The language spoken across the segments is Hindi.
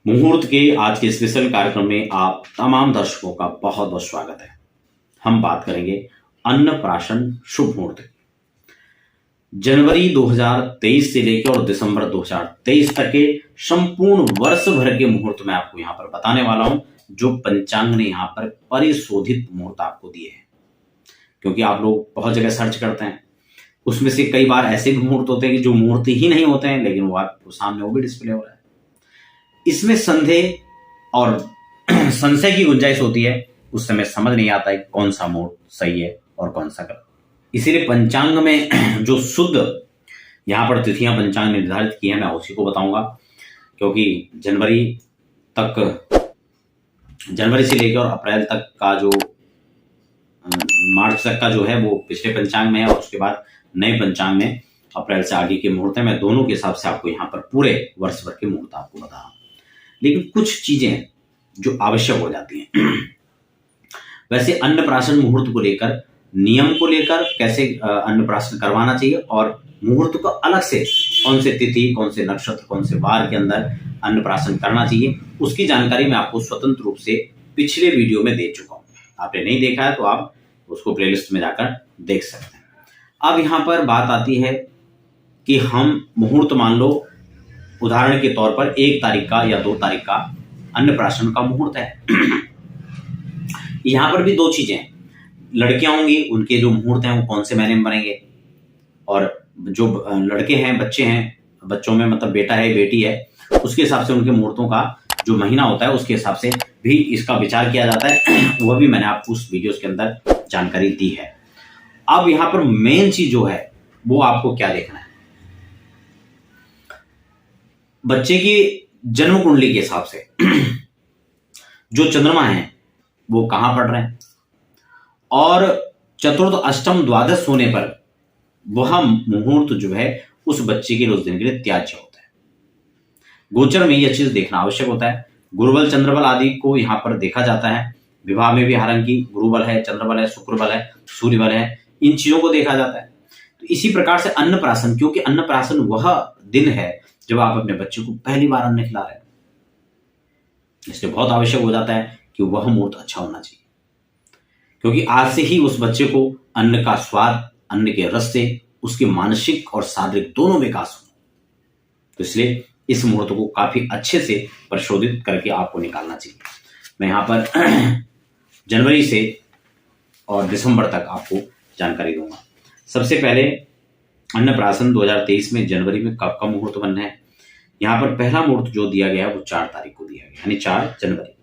मुहूर्त के आज के स्पेशल कार्यक्रम में आप तमाम दर्शकों का बहुत बहुत स्वागत है। हम बात करेंगे अन्नप्राशन शुभ मुहूर्त। जनवरी 2023 से लेकर और दिसंबर 2023 तक के संपूर्ण वर्ष भर के मुहूर्त मैं आपको यहाँ पर बताने वाला हूं, जो पंचांग ने यहाँ पर परिशोधित मुहूर्त आपको दिए हैं। क्योंकि आप लोग बहुत जगह सर्च करते हैं, उसमें से कई बार ऐसे भी मुहूर्त होते हैं कि जो मुहूर्त ही नहीं होते हैं, लेकिन वो आपको सामने वो भी डिस्प्ले हो रहा है। इसमें संदेह और संशय की गुंजाइश होती है, उस समय समझ नहीं आता है कौन सा मुहूर्त सही है और कौन सा गलत। इसीलिए पंचांग में जो शुद्ध यहाँ पर तिथियां पंचांग ने निर्धारित की है, मैं उसी को बताऊंगा। क्योंकि जनवरी से लेकर और अप्रैल तक का जो मार्च तक का जो है वो पिछले पंचांग में है, और उसके बाद नए पंचांग में अप्रैल से आगे के मुहूर्त है। मैं दोनों के हिसाब से आपको यहाँ पर पूरे वर्ष भर के मुहूर्त आपको बता रहा हूं, लेकिन कुछ चीजें जो आवश्यक हो जाती हैं। वैसे अन्नप्राशन मुहूर्त को लेकर, नियम को लेकर, कैसे अन्नप्राशन करवाना चाहिए और मुहूर्त को अलग से कौन से तिथि, कौन से नक्षत्र, कौन से वार के अंदर अन्नप्राशन करना चाहिए, उसकी जानकारी मैं आपको स्वतंत्र रूप से पिछले वीडियो में दे चुका हूं। आपने नहीं देखा है तो आप उसको प्लेलिस्ट में जाकर देख सकते हैं। अब यहां पर बात आती है कि हम मुहूर्त, मान लो उदाहरण के तौर पर 1 तारीख का या 2 तारीख का अन्नप्राशन का मुहूर्त है। यहां पर भी 2 चीजें हैं। लड़कियां होंगी, उनके जो मुहूर्त हैं वो कौन से महीने में बनेंगे, और जो लड़के हैं, बच्चे हैं, बच्चों में मतलब बेटा है, बेटी है, उसके हिसाब से उनके मुहूर्तों का जो महीना होता है उसके हिसाब से भी इसका विचार किया जाता है। वह भी मैंने आपको उस वीडियो के अंदर जानकारी दी है। अब यहां पर मेन चीज जो है वो आपको क्या देखना है, बच्चे की जन्म कुंडली के हिसाब से जो चंद्रमा है वो कहां पड़ रहे हैं, और चतुर्थ, अष्टम, द्वादश होने पर वह मुहूर्त जो है उस बच्चे के लिए उस दिन के लिए त्याज्य होता है। गोचर में यह चीज देखना आवश्यक होता है। गुरुबल, चंद्रबल आदि को यहां पर देखा जाता है। विवाह में भी हालांकि गुरुबल है, चंद्रबल है, शुक्रबल है, सूर्यबल है, इन चीजों को देखा जाता है। तो इसी प्रकार से अन्नप्राशन, क्योंकि अन्नप्राशन वह दिन है जब आप अपने बच्चे को पहली बार अन्न खिला रहे हैं, इसलिए बहुत आवश्यक हो जाता है कि वह मुहूर्त अच्छा होना चाहिए। क्योंकि आज से ही उस बच्चे को अन्न का स्वाद, अन्न के रस से उसके मानसिक और शारीरिक दोनों विकास हो। तो इसलिए इस मुहूर्त को काफी अच्छे से परिशोधित करके आपको निकालना चाहिए। मैं यहां पर जनवरी से और दिसंबर तक आपको जानकारी दूंगा। सबसे पहले अन्नप्राशन 2023 में जनवरी में कब का मुहूर्त बनना है। यहां पर पहला मुहूर्त जो दिया गया है वो 4 तारीख को दिया गया, यानी 4 जनवरी।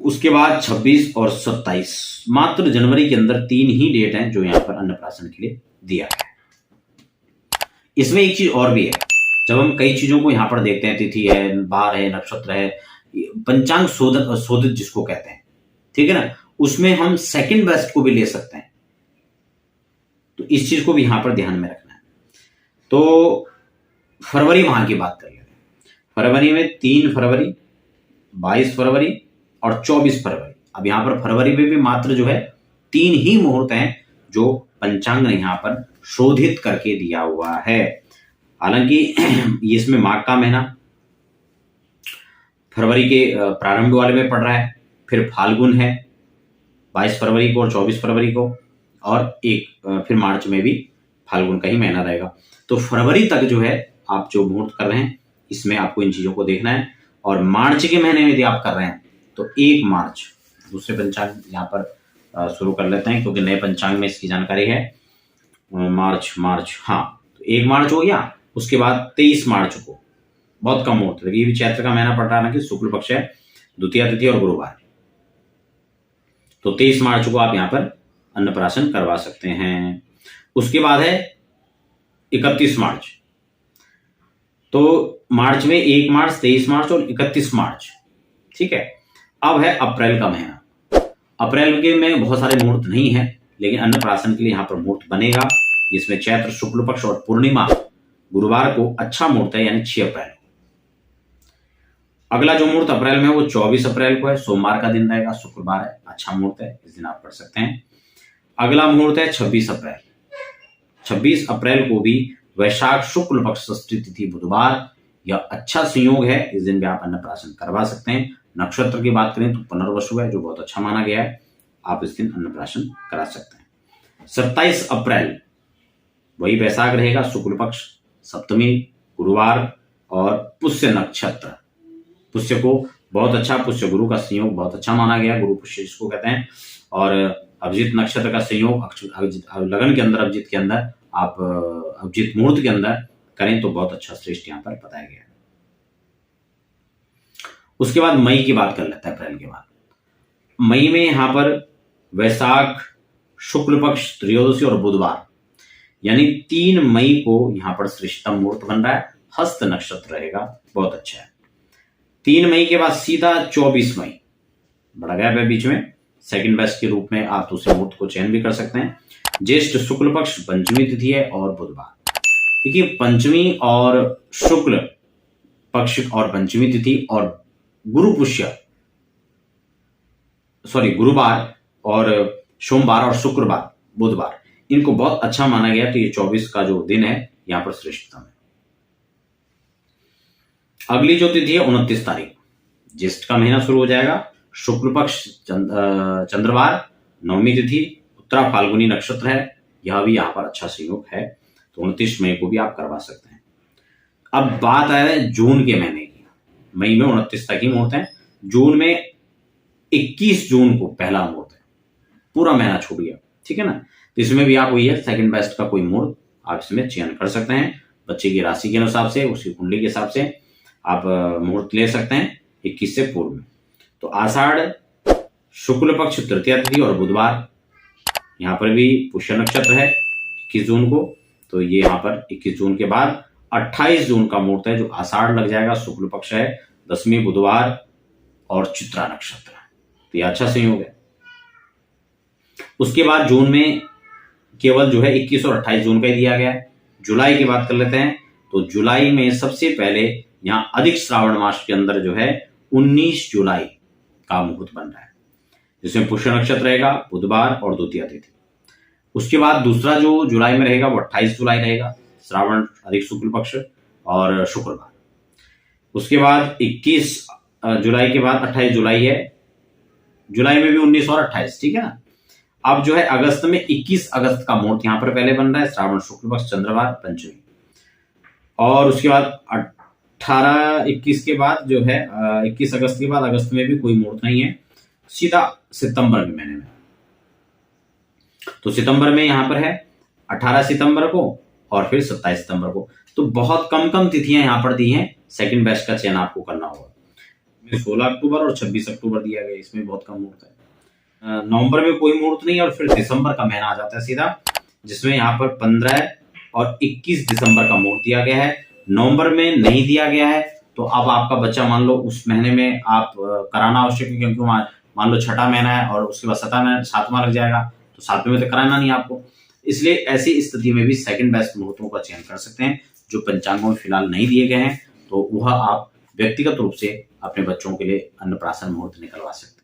उसके बाद 26 और 27, मात्र जनवरी के अंदर 3 ही डेट हैं जो यहां पर अन्नप्राशन के लिए दिया गया है। इसमें एक चीज और भी है, जब हम कई चीजों को यहां पर देखते हैं, तिथि है, बार है, नक्षत्र है, पंचांग शोधित जिसको कहते हैं, ठीक है ना, उसमें हम सेकंड बेस्ट को भी ले सकते हैं। तो इस चीज को भी यहां पर ध्यान में रखना है। तो फरवरी माह की बात कर लेते हैं। फरवरी में 3 फरवरी, 22 फरवरी और 24 फरवरी। अब यहां पर फरवरी में भी मात्र जो है 3 ही मुहूर्त हैं जो पंचांग ने यहां पर शोधित करके दिया हुआ है। हालांकि इसमें माघ का महीना फरवरी के प्रारंभ वाले में पड़ रहा है, फिर फाल्गुन है 22 फरवरी को और 24 फरवरी को, और फिर मार्च में भी फाल्गुन का ही महीना रहेगा। तो फरवरी तक जो है आप जो मुहूर्त कर रहे हैं, इसमें आपको इन चीजों को देखना है। और मार्च के महीने में यदि आप कर रहे हैं तो 1 मार्च, दूसरे पंचांग यहाँ पर शुरू कर लेते हैं, क्योंकि नए पंचांग में इसकी जानकारी है। मार्च, हाँ, तो 1 मार्च हो गया। उसके बाद 23 मार्च को बहुत कम मुहूर्त, ये भी चैत्र का महीना पड़ रहा है ना, कि शुक्ल पक्ष है, द्वितीया तिथि और गुरुवार। तो 23 मार्च को आप यहाँ पर अन्नप्राशन करवा सकते हैं। उसके बाद है 31 मार्च। तो मार्च में 1 मार्च, 23 मार्च और 31 मार्च, ठीक है। अब है अप्रैल का महीना। अप्रैल के में बहुत सारे मुहूर्त नहीं है, लेकिन अन्नप्राशन के लिए यहाँ पर मुहूर्त बनेगा, जिसमें चैत्र शुक्ल पक्ष और पूर्णिमा गुरुवार को अच्छा मुहूर्त है, यानी 6 अप्रैल। अगला जो मुहूर्त अप्रैल में है वो 24 अप्रैल को है, सोमवार का दिन रहेगा, शुक्रवार है, अच्छा मुहूर्त है, इस दिन आप पढ़ सकते हैं। अगला मुहूर्त है 26 अप्रैल। 26 अप्रैल को भी वैशाख शुक्ल पक्ष षष्ठी तिथि बुधवार, यह अच्छा संयोग है, इस दिन भी आप अन्नप्राशन करवा सकते हैं। नक्षत्र की बात करें तो पुनर्वसु है, जो बहुत अच्छा माना गया है, आप इस दिन अन्नप्राशन करा सकते हैं। 27 अप्रैल वही वैशाख रहेगा, शुक्ल पक्ष, सप्तमी, गुरुवार और पुष्य नक्षत्र। पुष्य को बहुत अच्छा, पुष्य गुरु का संयोग बहुत अच्छा माना गया, गुरु पुष्य इसको कहते हैं। और अभिजीत नक्षत्र का संयोग लगन के अंदर, अभिजीत के अंदर आप अभिजीत मुहूर्त के अंदर करें तो बहुत अच्छा श्रेष्ठ यहाँ पर बताया गया है। उसके बाद मई की बात कर लेते हैं। अप्रैल के बाद मई में यहाँ पर वैशाख, शुक्ल पक्ष, त्रयोदशी और बुधवार, यानी 3 मई को यहाँ पर श्रेष्ठतम मुहूर्त बन रहा है। हस्त नक्षत्र रहेगा, बहुत अच्छा है। 3 मई के बाद सीधा 24 मई, बड़ा गैप है बीच में, सेकंड बेस्ट के रूप में आप दूसरे मुहूर्त को चयन भी कर सकते हैं। ज्येष्ठ शुक्ल पक्ष, पंचमी तिथि है और बुधवार। देखिए, पंचमी और शुक्ल पक्ष और पंचमी तिथि और गुरुवार और सोमवार और शुक्रवार, बुधवार, इनको बहुत अच्छा माना गया। तो ये 24 का जो दिन है यहां पर श्रेष्ठतम है। अगली जो तिथि है 29 तारीख, ज्येष्ठ का महीना शुरू हो जाएगा। शुक्ल पक्ष, चंद्रवार, नवमी तिथि, उत्तरा फाल्गुनी नक्षत्र है, यह भी यहाँ पर अच्छा संयोग है। तो 29 मई को भी आप करवा सकते हैं। अब बात है जून के महीने की। मई में 29 तक ही मुहूर्त है, जून में 21 जून को पहला मुहूर्त है, पूरा महीना छूट गया, ठीक है ना। तो इसमें भी आप वही है, सेकंड बेस्ट का कोई मुहूर्त आप इसमें चयन कर सकते हैं। बच्चे की राशि के अनुसार से, उसकी कुंडली के हिसाब से आप मुहूर्त ले सकते हैं 21 से पूर्व में। तो आषाढ़, शुक्ल पक्ष, तृतीया तिथि और बुधवार, यहाँ पर भी पुष्य नक्षत्र है 21 जून को। तो ये यहाँ पर 21 जून के बाद 28 जून का मुहूर्त है, जो आषाढ़ लग जाएगा, शुक्ल पक्ष है, 10वीं बुधवार और चित्रा नक्षत्र। तो ये अच्छा संयोग है। उसके बाद जून में केवल जो है 21 और 28 जून का ही दिया गया है। जुलाई की बात कर लेते हैं। तो जुलाई में सबसे पहले यहाँ अधिक श्रावण मास के अंदर जो है 19 जुलाई का मुहूर्त बन रहा है, जिसमें पुष्य नक्षत्र रहेगा, बुधवार और द्वितीया तिथि। उसके बाद दूसरा जो जुलाई में रहेगा वो 28 जुलाई रहेगा, श्रावण अधिक शुक्ल पक्ष और शुक्रवार। उसके बाद 21 जुलाई के बाद 28 जुलाई है, जुलाई में भी 19 और 28, ठीक है ना। अब जो है अगस्त में 21 अगस्त का मुहूर्त यहाँ पर पहले बन रहा है, श्रावण शुक्ल पक्ष, चंद्रवार, पंचमी। और उसके बाद 18-21 के बाद जो है 21 अगस्त के बाद अगस्त में भी कोई मुहूर्त नहीं है, सीधा सितंबर के महीने में। तो सितंबर में यहाँ पर है 18 सितंबर को और फिर 27 सितंबर को। तो बहुत कम तिथियां यहाँ पर दी हैं, सेकंड बेस्ट का चयन आपको करना होगा। 16 अक्टूबर और 26 अक्टूबर दिया गया, इसमें बहुत कम मुहूर्त है। नवंबर में कोई मुहूर्त नहीं, और फिर दिसंबर का महीना आ जाता है सीधा, जिसमें यहाँ पर 15 और 21 दिसंबर का मुहूर्त दिया गया है। नवंबर में नहीं दिया गया है, तो अब आपका बच्चा मान लो उस महीने में आप कराना आवश्यक है, क्योंकि मान लो छठा महीना है और उसके बाद सातवां लग जाएगा, तो 7वें में तो कराना नहीं आपको। इसलिए ऐसी स्थिति में भी सेकंड बेस्ट मुहूर्तों का चयन कर सकते हैं, जो पंचांगों में फिलहाल नहीं दिए गए हैं। तो वह आप व्यक्तिगत रूप से अपने बच्चों के लिए अन्नप्राशन मुहूर्त निकलवा सकते हैं।